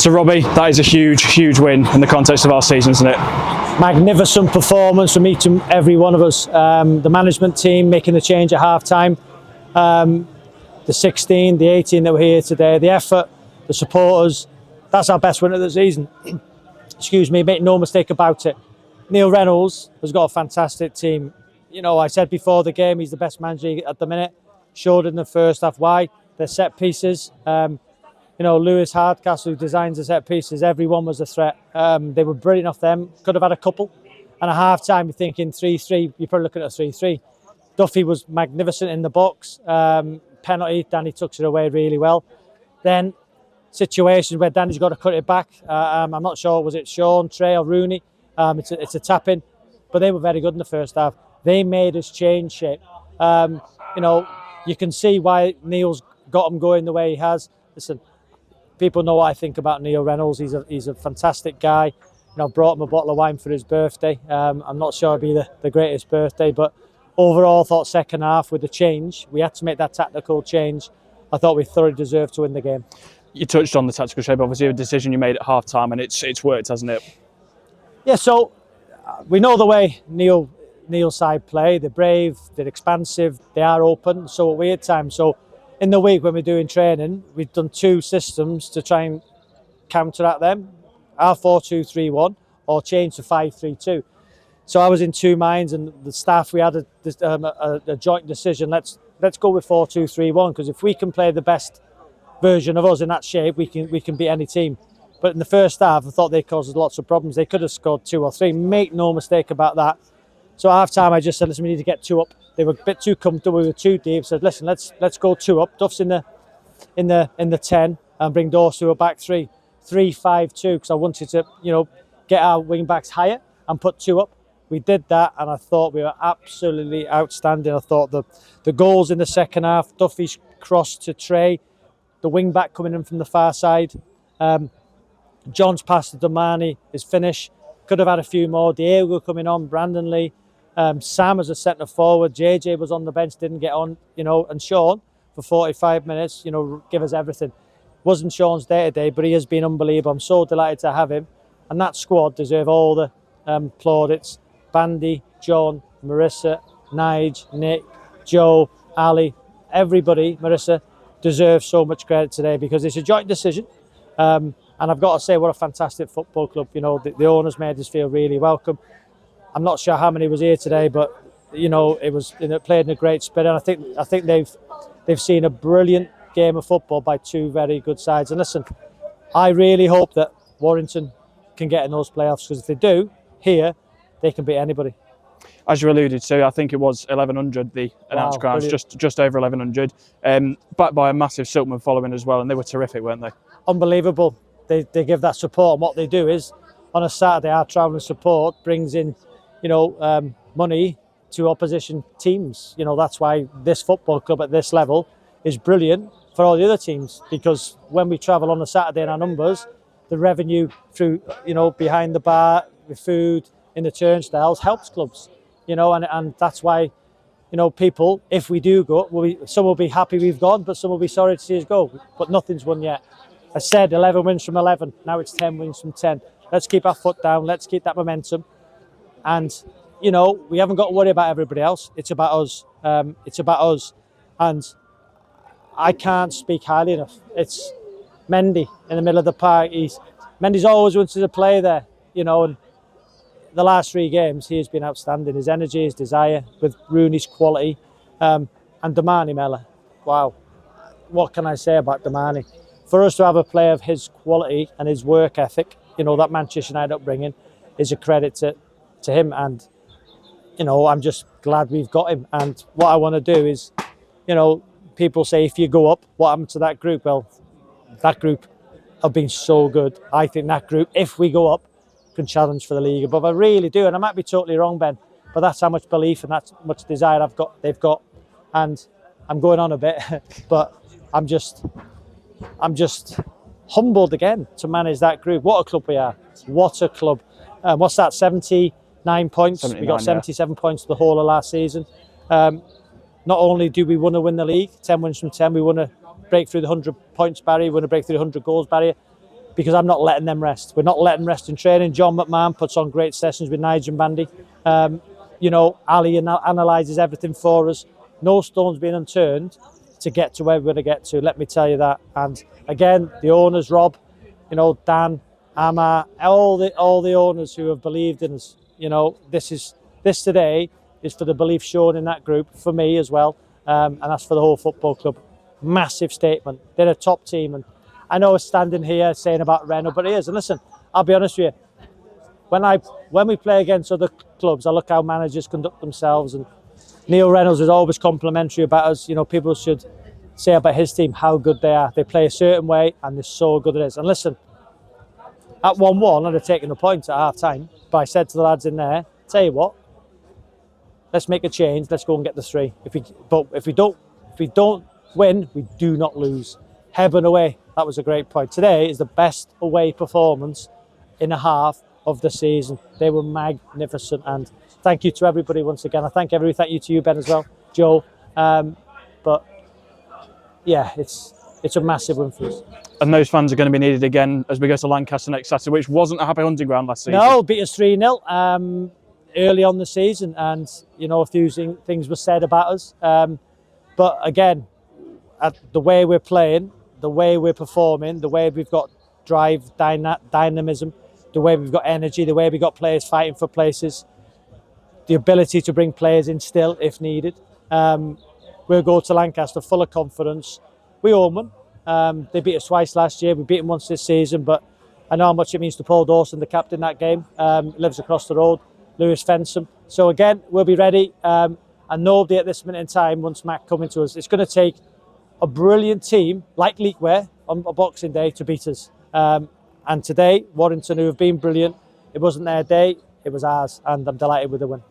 So Robbie, that is a huge win in the context of our season, isn't it? Magnificent performance from each and every one of us. The management team making the change at half-time. The 16, the 18 that were here today, the effort, the supporters. That's our best win of the season. Excuse me, make no mistake about it. Neil Reynolds has got a fantastic team. You know, I said before the game, he's the best manager at the minute. Showed in the first half. Why? Their set pieces. You know, Lewis Hardcastle, who designs the set pieces, everyone was a threat. They were brilliant off them. Could have had a couple. And at half-time, you're thinking 3-3. You're probably looking at a 3-3. Duffy was magnificent in the box. Penalty, Danny tucks it away really well. Then situations where Danny's got to cut it back. I'm not sure, was it Sean, Trey or Rooney? It's a tap-in. But they were very good in the first half. They made us change shape. You know, you can see why Neil's got them going the way he has. Listen, people know what I think about Neil Reynolds. He's a fantastic guy. You know, brought him a bottle of wine for his birthday. I'm not sure it'd be the greatest birthday, but overall, I thought second half with the change, we had to make that tactical change. I thought we thoroughly deserved to win the game. You touched on the tactical shape, obviously a decision you made at half-time, and it's worked, hasn't it? Yeah, so we know the way Neil's side play. They're brave, they're expansive, they are open, so at weird times. So in the week when we're doing training, we've done two systems to try and counteract them. Our 4-2-3-1 or change to 5-3-2. So I was in two minds, and the staff, we had a joint decision. Let's go with 4-2-3-1, because if we can play the best version of us in that shape, we can beat any team. But in the first half, I thought they caused us lots of problems. They could have scored 2 or 3. Make no mistake about that. So at half time, I just said, listen, we need to get 2 up. They were a bit too comfortable. We were too deep. Said, listen, let's go 2 up. Duff's in the 10 and bring Dawes to a back 3, 3-5-2, because I wanted to, you know, get our wing backs higher and put 2 up. We did that, and I thought we were absolutely outstanding. I thought the goals in the second half, Duffy's cross to Trey, the wing back coming in from the far side, John's pass to Damani, his finish. Could have had a few more. Diego coming on, Brandon Lee, Sam as a centre forward. JJ was on the bench, didn't get on, you know, and Sean for 45 minutes, you know, give us everything. Wasn't Sean's day to day, but he has been unbelievable. I'm so delighted to have him, and that squad deserve all the plaudits. Bandy, John, Marissa, Nige, Nick, Joe, Ali, everybody, Marissa, deserves so much credit today, because it's a joint decision. And I've got to say, what a fantastic football club. You know, the owners made us feel really welcome. I'm not sure how many was here today, but you know, it played in a great spirit. And I think they've seen a brilliant game of football by 2 very good sides. And listen, I really hope that Warrington can get in those playoffs, because if they do here, they can beat anybody. As you alluded to, I think it was 1,100, the announced crowds, just over 1,100, backed by a massive Silkman following as well, and they were terrific, weren't they? Unbelievable. They give that support, and what they do is, on a Saturday, our travelling support brings in, you know, money to opposition teams. You know, that's why this football club at this level is brilliant for all the other teams, because when we travel on a Saturday in our numbers, the revenue through, you know, behind the bar, the food, in the turnstiles helps clubs, you know, and that's why, you know, people, if we do go, some will be happy we've gone, but some will be sorry to see us go. But nothing's won yet. I said 11 wins from 11. Now it's 10 wins from 10. Let's keep our foot down. Let's keep that momentum. And, you know, we haven't got to worry about everybody else. It's about us. It's about us. And I can't speak highly enough. It's Mendy in the middle of the park. Mendy's always wanted to play there, you know, and the last 3 games, he has been outstanding. His energy, his desire, with Rooney's quality, and Damani Mella. Wow, what can I say about Damani? For us to have a player of his quality and his work ethic, you know, that Manchester United upbringing, is a credit to him. And, you know, I'm just glad we've got him. And what I want to do is, you know, people say, if you go up, what happened to that group? Well, that group have been so good. I think that group, if we go up, can challenge for the league above. I really do, and I might be totally wrong, Ben, but that's how much belief and that's much desire they've got. And I'm going on a bit, but I'm just humbled again to manage that group. What a club we are! What a club! What's that? 79 points. We got 77 points the whole of last season. Not only do we want to win the league, 10 wins from 10, we want to break through the 100 points barrier, we want to break through the 100 goals barrier. because I'm not letting them rest. We're not letting rest in training. John McMahon puts on great sessions with Nigel and Bandy. Ali analyses everything for us. No stone's been unturned to get to where we're going to get to. Let me tell you that. And again, the owners, Rob, Dan, Amar, all the owners who have believed in us. This today is for the belief shown in that group, for me as well, and that's for the whole football club. Massive statement. They're a top team, and I know it's standing here saying about Renault, but it is. And listen, I'll be honest with you. When we play against other clubs, I look how managers conduct themselves, and Neil Reynolds is always complimentary about us. People should say about his team how good they are. They play a certain way, and they're so good at it. And listen, at 1-1, I'd have taken the point at half time, but I said to the lads in there, tell you what, let's make a change. Let's go and get the 3. If we don't win, we do not lose. Heaven away. That was a great point. Today is the best away performance in a half of the season. They were magnificent, and thank you to everybody once again. Thank you to you, Ben, as well, Joe. But yeah, it's a massive win for us. And those fans are going to be needed again as we go to Lancaster next Saturday, which wasn't a happy hunting ground last season. No, beat us 3-0 early on the season, and a few things were said about us. But again, the way we're playing, the way we're performing, the way we've got drive, dynamism, the way we've got energy, the way we've got players fighting for places, the ability to bring players in still if needed. We'll go to Lancaster full of confidence. We own them. They beat us twice last year. We beat them once this season, but I know how much it means to Paul Dawson, the captain that game. Lives across the road, Lewis Fensham. So again, we'll be ready. And nobody at this minute in time wants Mac coming to us. It's going to take a brilliant team like Leakware on a Boxing Day to beat us. And today, Warrington, who have been brilliant, it wasn't their day, it was ours, and I'm delighted with the win.